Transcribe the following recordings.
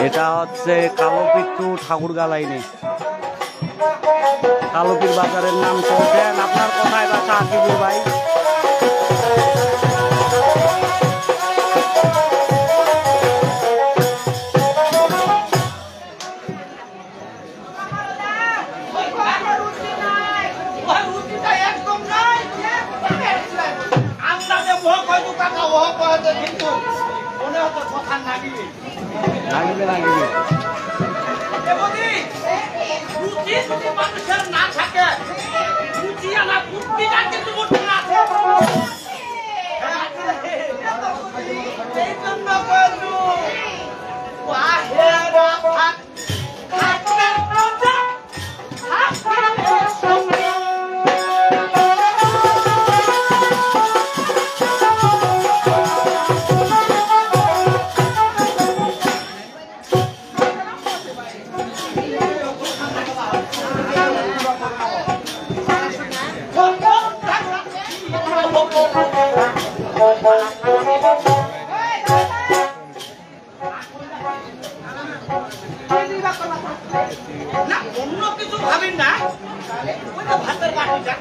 এটা হচ্ছে কালোপীর টু ঠাকুরগাঁ লাইনে। কালোপীর বাজারের নাম শুনছেন? আপনার কোথায় বাসা আকিবুর ভাই? মানুষের না থাকে কিন্তু না অন্য কিছু ভাবেন না, ভাতের বাটিটা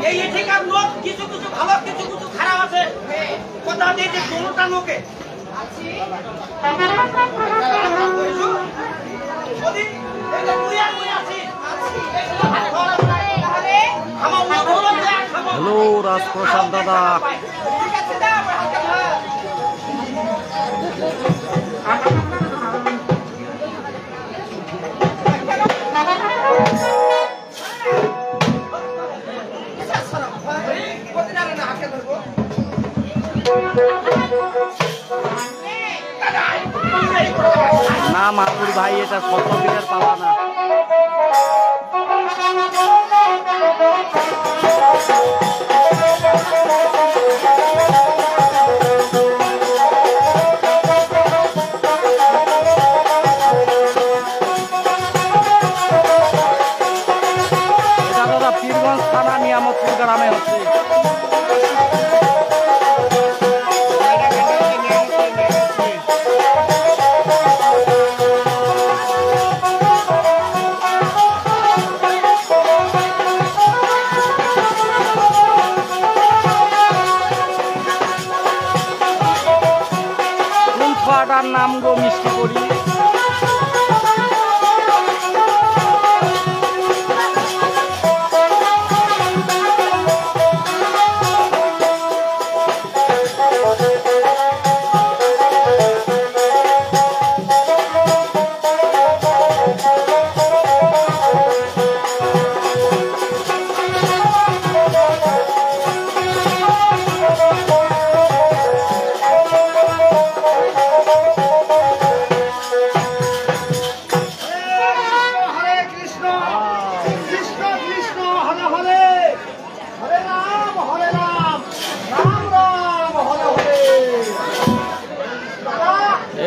এই এখানকার লোক কিছু কিছু ভালো কিছু কিছু খারাপ আছে, কথা দিয়ে যে কোনটা লোকে হ্যালো রাজপ্রসাদ দাদা, না মাতুর ভাই এটা 17 দিনের পালা না। এটা দাদা পীরগঞ্জ থানা নিয়ামতপুর গ্রামে হচ্ছে। নাম গো মিষ্টি করি।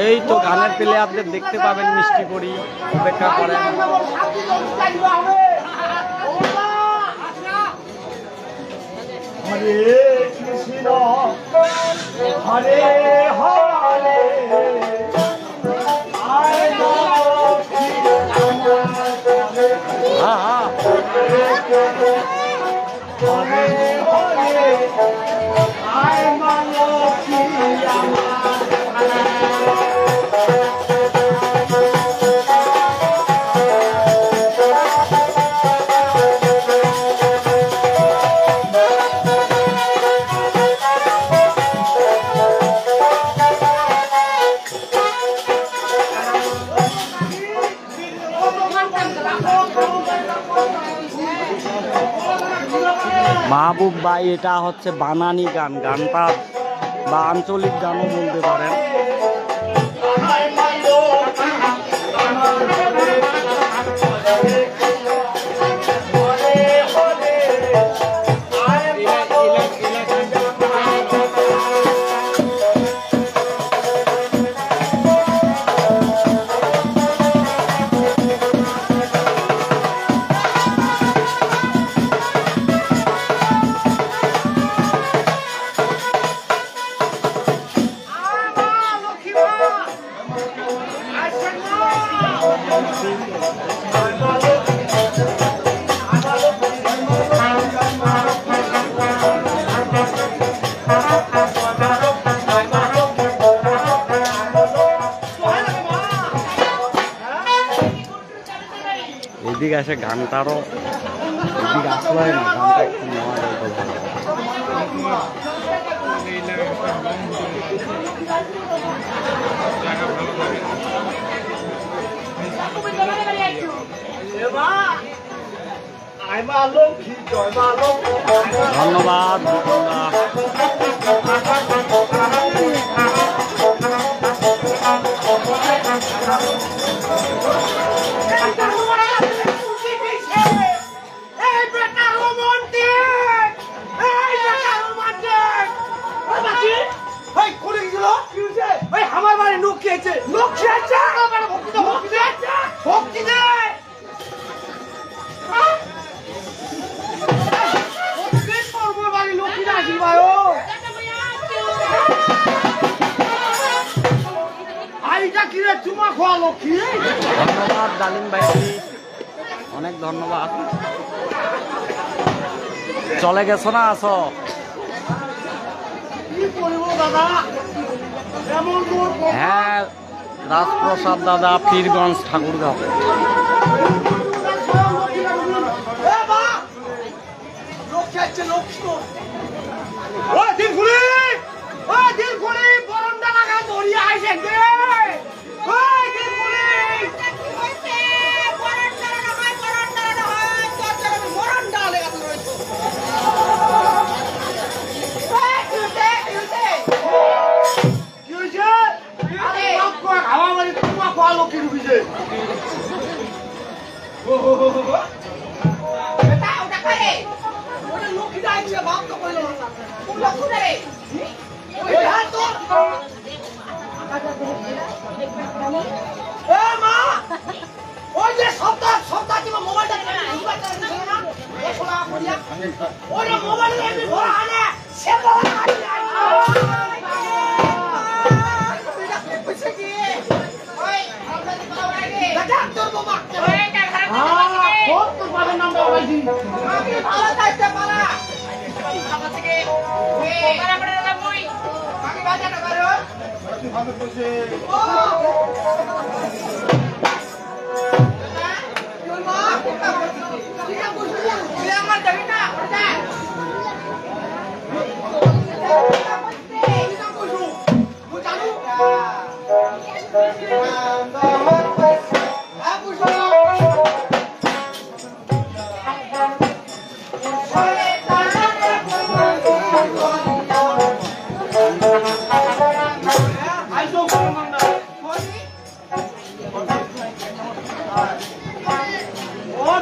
এই তো গানের প্লেয়ারদের দেখতে পাবেন মিষ্টি করি, অপেক্ষা করেন। হরে কৃষ্ণ হরে হরে হ্যাঁ হ্যাঁ হরে হরে আয় মা লক্ষ্মী মাহবুব ভাই, এটা হচ্ছে বানানি গান, গানটা বা আঞ্চলিক গানও বলতে পারেন। এদিকে এসে গানটারও এদিকে আসলে না, গানটা একটু নেওয়া যায় তো ভালো। ধন্যবাদ। আমার বাড়ি লোক খেয়েছে, লোক খেয়েছে, ভক্তি দেয়। ধন্যবাদ ডালিম ভাইজি, অনেক ধন্যবাদ। চলে গেছো না আছো? হ্যাঁ, রাজপ্রসাদ দাদা, পীরগঞ্জ, ঠাকুরগাঁও।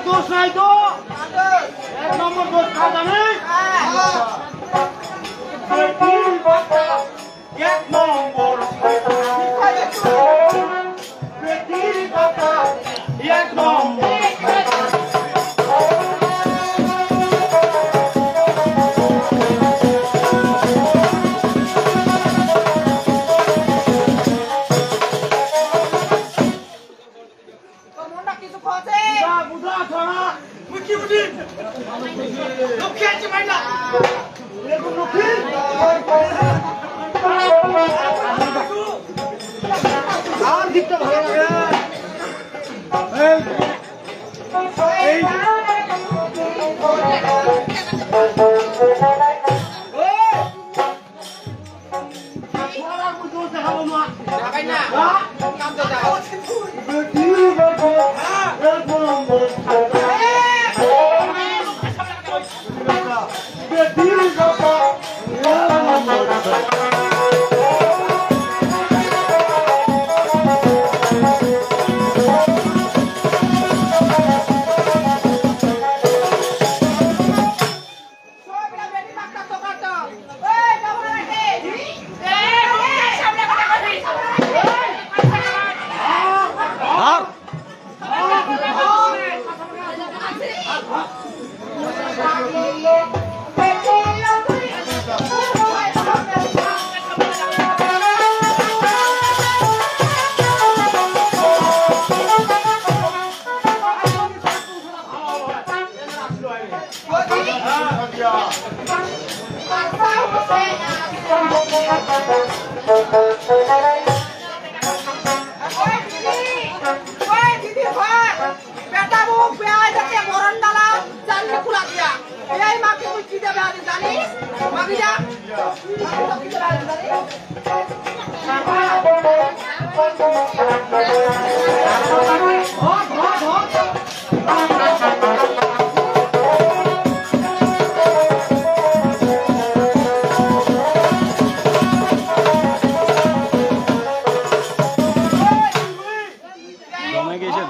দোষ নাই তো, এক নম্বর দোষ খাওয়া জানে। আর দিকটা ভালো লাগে এই এই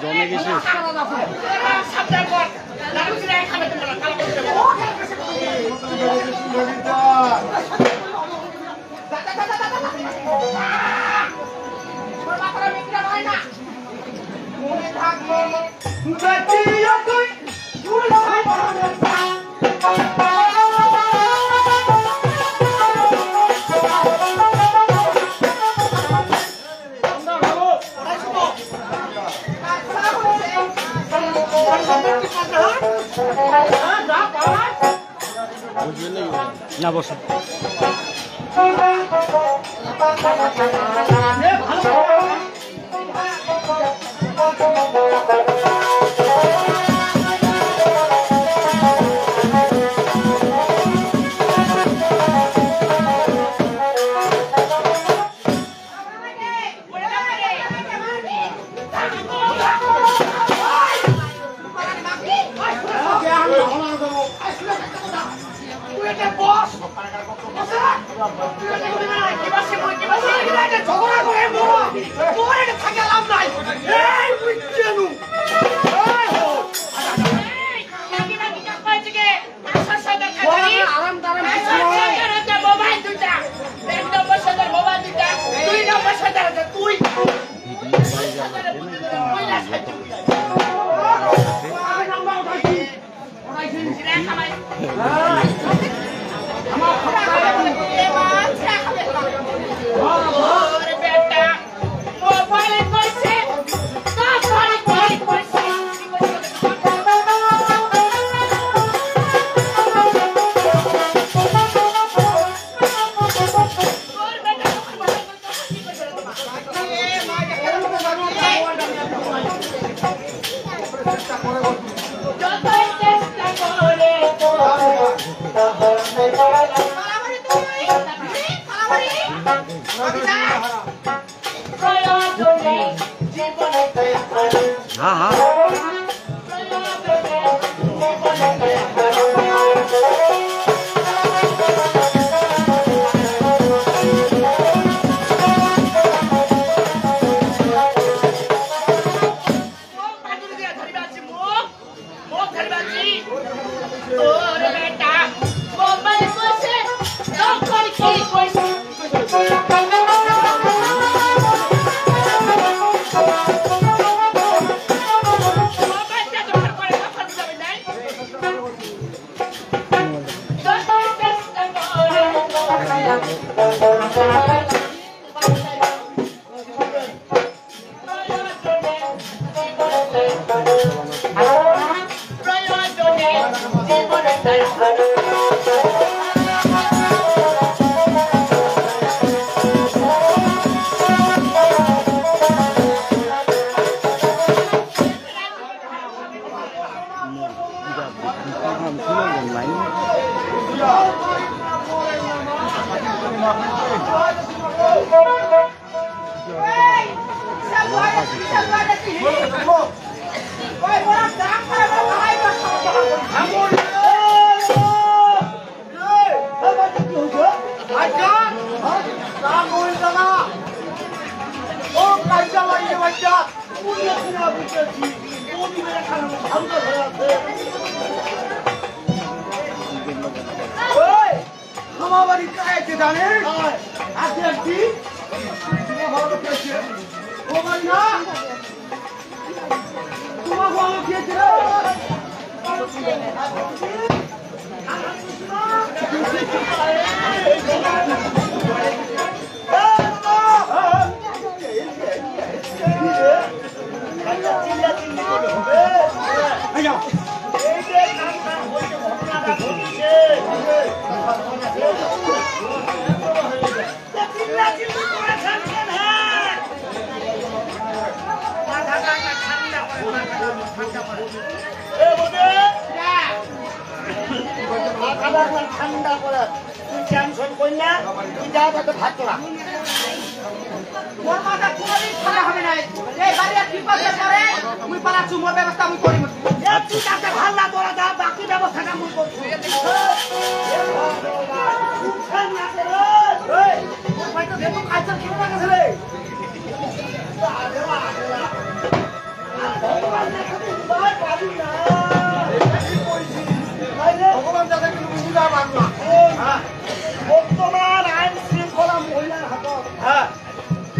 জমে গেছে না বসো हाँ हाँ আমার বাড়ি কাছে জানে আছে একটি তোমার ভালো খেয়েছে ও বাড়ি না তোমার ভালো খেয়েছে ঠান্ডা করে তুই টেনশন করি না তুই যা তাতে ভাত তোলা মোর মাথা কোনোদিন ঠান্ডা হবে না এই বাড়ি কি করতে পারে মুই পালাচ্ছি মোর ব্যবস্থা আমি করি তুই তাতে ভাল না তোরা যা বাকি ব্যবস্থাটা মুই করছি বর্তমান আইন শৃঙ্খলা মহিলার হাতত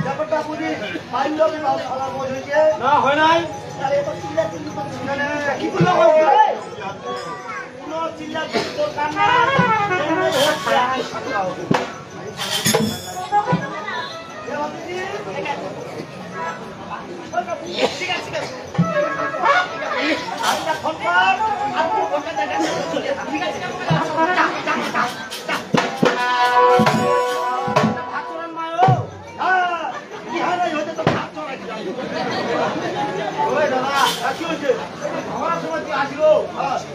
ব্যাপারটা বুঝি বাল্যবি খেলার মধ্যে না হয় নাই তাহলে এবার চিল্লা চিল্লি কি করলে কোনো চিল্লা চিল্লি দরকার না ঠিক আছে ঠিক আছে আমরা ফোন আপনি ফোনটা দেখা ঠিক আছে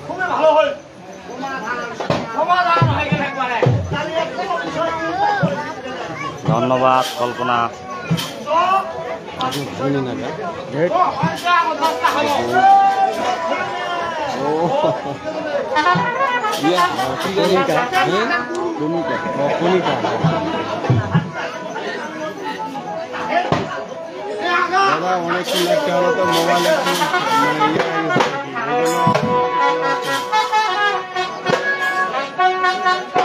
খুবই ভালো হল সমাধান হয়ে গেলে একবারে ধন্যবাদ কল্পনা। দাদা অনেকক্ষণ লাগতে হলো তো মোবাইল একটু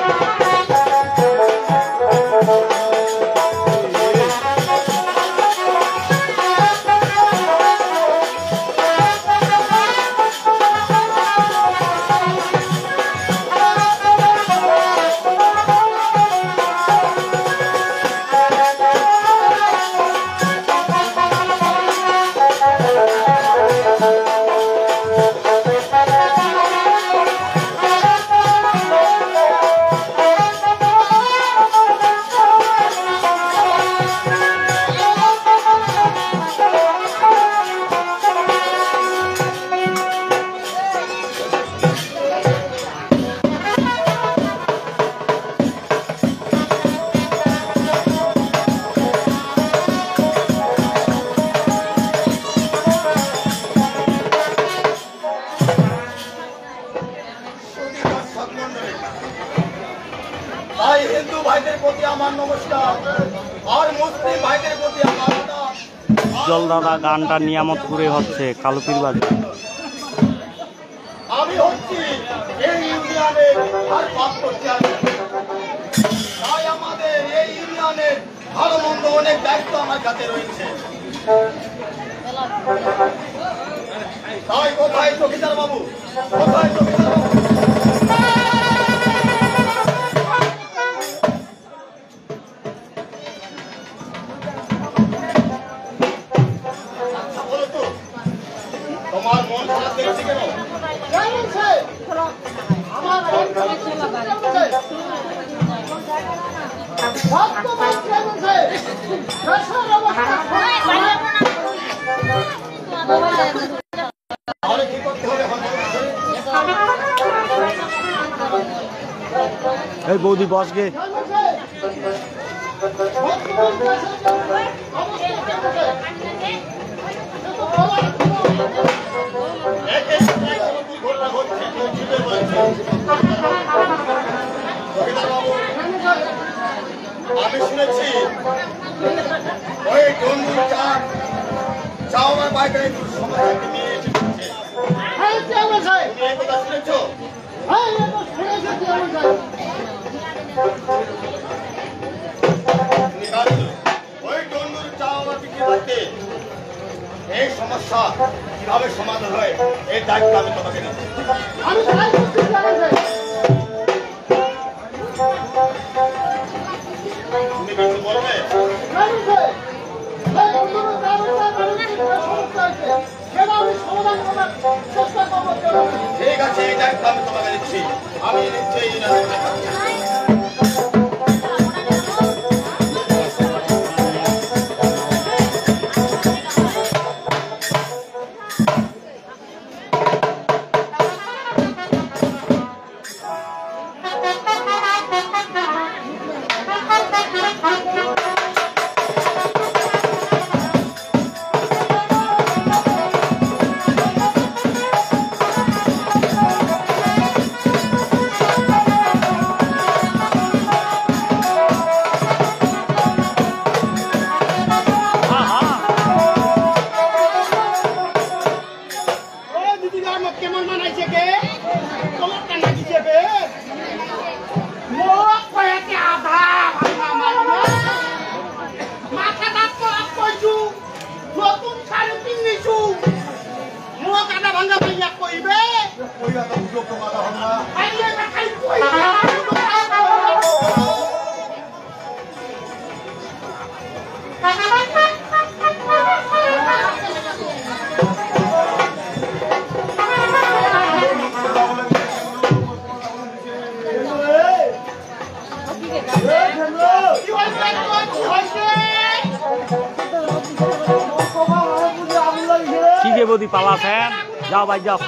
ভাই হিন্দু ভাইদের প্রতি আমার নমস্কার আর মুসলিম ভাইদের প্রতি আমার আদাব। উজ্জ্বল দাদা গানটা নিয়ামতপুরে হচ্ছে কালুপির বাজার। আমি হচ্ছি এই ইউনিয়নের ভারপ্রাপ্ত চেয়ারম্যান। তাই আমাদের এই ইউনিয়নের ভালো মন্দ অনেক দায়িত্ব আমার কাছে রয়েছে। তাই কোথায় চকিদার বাবু, কোথায় চকিদার বাবু? আচ্ছা বলো তো, তোমার মন খারাপ দেখছি কেন? আমার মন খারাপ তাহলে কি করতে হবে? এই বৌদি বস গে। আমি শুনেছি ওই ডন্ডু চাও আমার বাইকের সময় নিয়ে এসেছে তুমি এই কথা শুনেছো? ওই ডন্ডুর চাও আমার বিক্রি করতে এই সমস্যা কিভাবে সমাধান হয় এই দায়িত্ব আমি তোমাকে দিচ্ছি। তুমি কিছু বলবে? ঠিক আছে, এই দায়িত্ব আমি তোমাকে দিচ্ছি। আমি নিশ্চয়ই কেমন বানাইছে কে তোমার কান্না দিছে বে মোক কয়াতে আধা ভাঙা মারবে মাথা দাঁত করাপ কইছু নতুন শাড়ি পিন্ধিছু মোক আধা ভাঙা ভাইয়া কইবে কইয়া তো লোক মাথা ভাঙা আইলে খাই কইবে কি গে বদি পালাছেন? যাও ভাই যাও।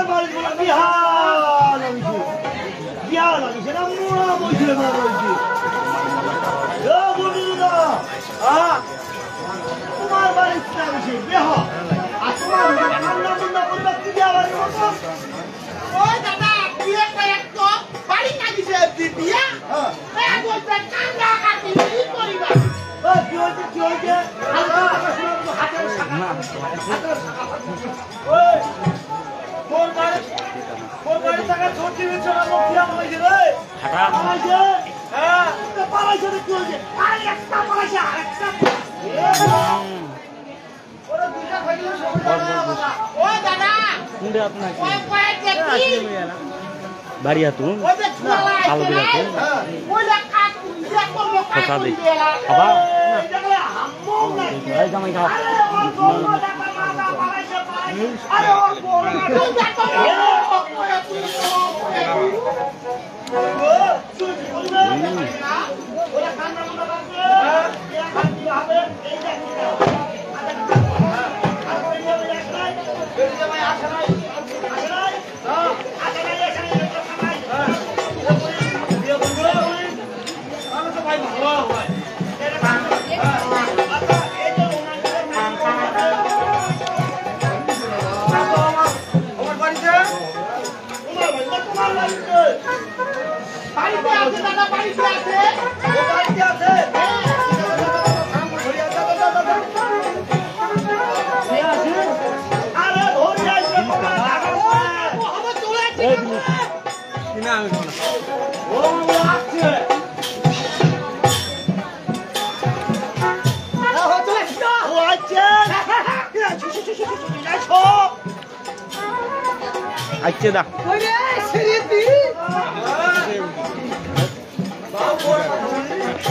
বাড়ি বলা বিহার লাগিছে বিহার লাগিছে না মোড়া বইছিল না বলছি ও বন্ধুরা তোমার বাড়ি লাগিছে বিহার আর তোমার কান্না মুন্না বলবা কি বিহার মতো ওই দাদা বিয়ে কয়েকটো বাড়ি লাগিছে বিয়া এ বলতে কান্দা কাটি কি করিবা ও কি হইছে ওই মোর বাড়ি টাকা ছোটি বিছনা মুখিয়া হইছে রে হাঁটা পালাইছে হ্যাঁ তো পালাইছে রে কি হইছে আরে একটা পালাইছে আরেকটা ওরে দুইটা খাইলে সব বাবা ওই দাদা কোনটা আপনার ওই কয়েকটা কি বাড়িয়া তুমি ওই যে ছোলা আলো দিলা তো ওই যে কাট ইয়া করলো কাট কথা দি দিলা বাবা এই জায়গায় হাম্মো না এই জামাই খাও আরে ওর বড় টাকা মাথা পালাইছে আরে ওর বড় তুই দেখো ওরে কান্না মুন্না করছে এ খাতি হবে এই দেখি বাড়িতে আছে দাদা বাড়িতে আছে বাড়িতে আছে আরে ধরে আসবে তোমার টাকা আমার চলে আসছে ও আসছে ও আসছে আচ্ছা দা ওরে সিরিতি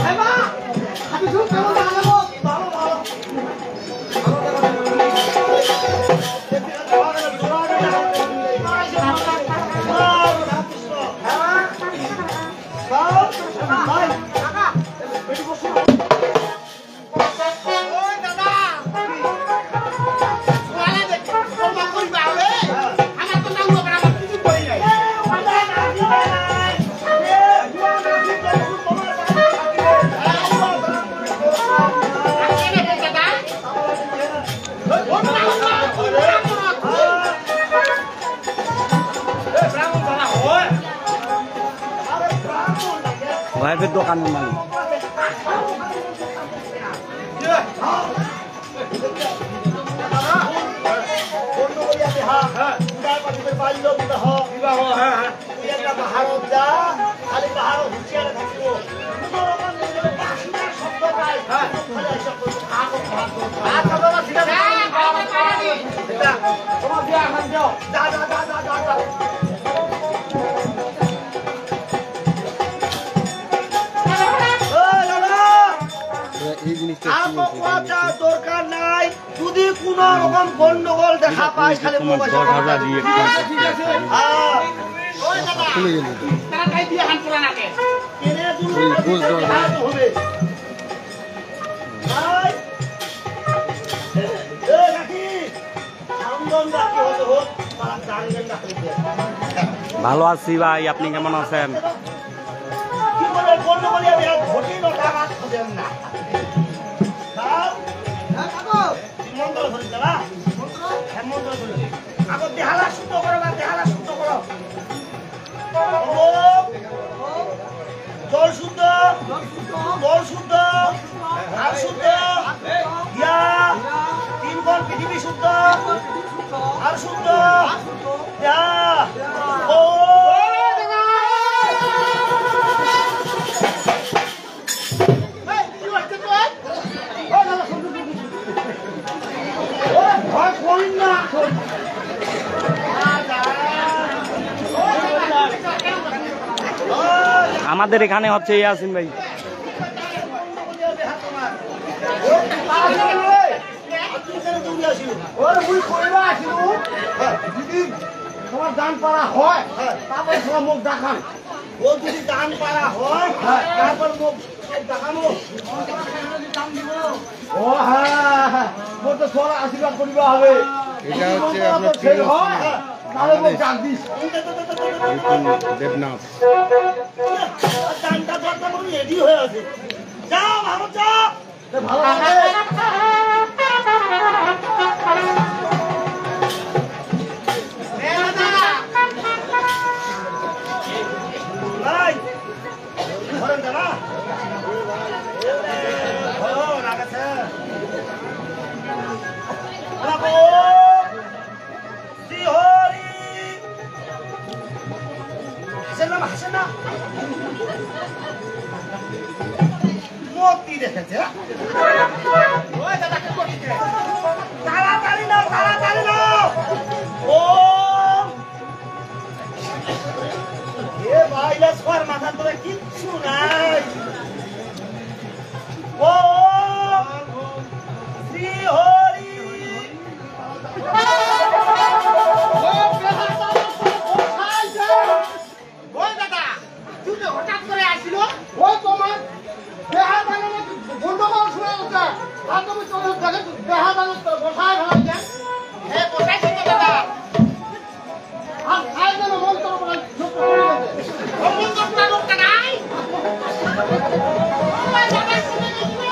এমা আমি শুন কেমন লাগাবো ভালো ভালো ওই দাদা ওয়ালা দেখো তোমা কইবা ওরে আমার তো নাম লোকের আমার কিছু কই নাই ভাইয়ের দোকানের মালিক এই জিনিসটা দরকার নাই যদি কোন রকম গন্ডগোল দেখা পাই খালি মোবাইল 10,000 দিয়ে ওই দাদা খুলে গেল তারা তাই দিয়ে হান তোলা নাকে কেনে দুটো ওই বুঝ দাও না। হবে ভাই এ কাকি আমদন ডাকি হতে হোক তারা জানবেন না হইতে ভালো আছি ভাই আপনি কেমন আছেন কি বলে গন্ডগোল আমি আর ঘটি না টাকা দেন না স্যার হ্যাঁ কাকু মন্ত্র ধরি দাদা মন্ত্র ধরি আগো দেহালা শুদ্ধ করো না দেহালা শুদ্ধ করো জল শুদ্ধ জল শুদ্ধ আর শুদ্ধ ইয়া তিন কোণ পৃথিবী শুদ্ধ আর শুদ্ধ ইয়া ও এই কি হচ্ছে তো ভয় করি না আমাদের এখানে হচ্ছে ইয়াসিন ভাই তোমার দান পাড়া হয় তারপর তোমার মুখ দেখান ও যদি দান পাড়া হয় তারপর মুখ দেখানো ও হ্যাঁ মোর তো সরা আশীর্বাদ করিবা হবে এটা হচ্ছে যদি আপনার সেই হয় দেবনাথ। গানটা দরকার রেডি হয়ে আছে। যাও ভারত যাও। ভাই ধরেন দাদা রাখাছে হাসে না মতি দেখেছে তাড়াতাড়ি নাও ও এ ভাইলা সর মাথা তোরা কিচ্ছু নাই ও শ্রী হরি ওই দাদা তুই যে হঠাৎ করে আসিল ওই তোমার দেহা বানানো গন্ডগোল শুনে হচ্ছে আর তুমি চলে দেখে দেহা বানানো বসায় ফেলাইছে হে বসাইছি তো দাদা আর খাই যেন মন্ত্র বলে ঝুঁক করে গেছে মন্ত্র পুরা লোকটা নাই ওই দাদা শুনে গেছে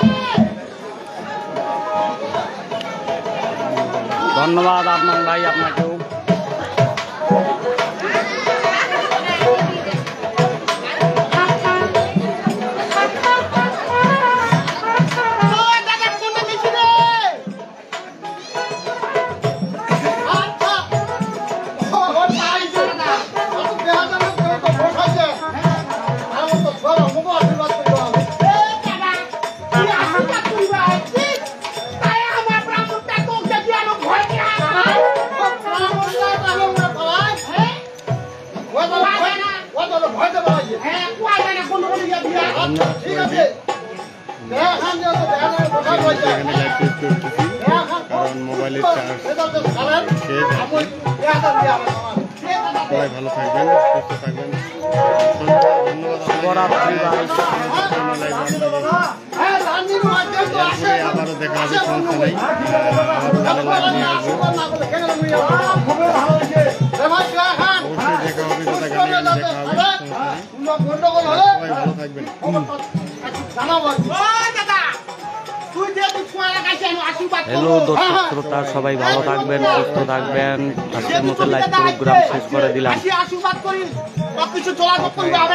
ধন্যবাদ আদনান ভাই আপনাকেও। এখানে লাইভ টেস্ট করতেছি কারণ মোবাইলের চার্জ শেষ আছে। সবাই ভালো থাকবেন, সুস্থ থাকবেন। ধন্যবাদ আবারও দেখা হবে, সমস্যা নেই। আবারও লাইভ নিয়ে আসবো, অবশ্যই দেখা হবে, কোথায় গানে গানে দেখা হবে, সমস্যা নেই। সবাই ভালো থাকবেন। হ্যালো দর্শক শ্রোতা, সবাই ভালো থাকবেন, সুস্থ থাকবেন। আজকের মতো লাইভ প্রোগ্রাম শেষ করে দিলাম। আশীর্বাদ করি কিছু চলাচল করবে হবে না।